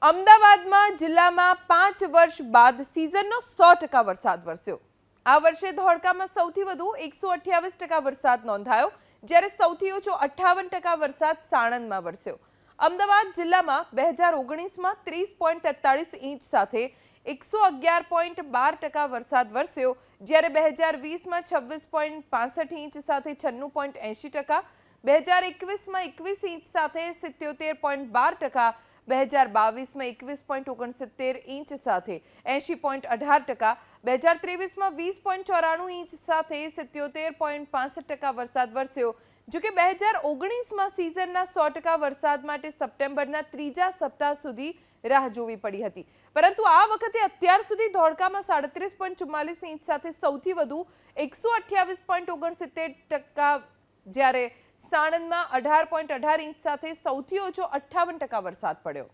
અમદાવાદમાં જિલ્લામાં 5 વર્ષ બાદ સિઝનનો 100% વરસાદ વરસ્યો। આ વર્ષે ધોળકામાં સૌથી વધુ 128% વરસાદ નોંધાયો, જ્યારે સૌથી ઓછો 58% વરસાદ સાણંદમાં વરસ્યો। અમદાવાદ જિલ્લામાં 2019માં 30.43 ઇંચ સાથે 111.12% વરસાદ વરસ્યો, જ્યારે 2020માં 26.65 ઇંચ સાથે 96.80%, 2021માં 21 ઇંચ સાથે 77.12%, 2022માં 21.69 ઇંચ સાથે 80.18%, 2023માં 20.94 ઇંચ સાથે 77.65% વરસાદ વરસ્યો। જો કે 2019માં સિઝનના 100% વરસાદ માટે સપ્ટેમ્બરના ત્રીજા સપ્તાહ સુધી રાહ જોવી પડી હતી, પરંતુ આ વખતે અત્યાર સુધી ધોળકામાં 37.44 ઇંચ સાથે સૌથી વધુ 128.69%, જ્યારે સાણંદમાં 18.18 ઇંચ સાથે સૌથી ઓછો 58% વરસાદ પડ્યો।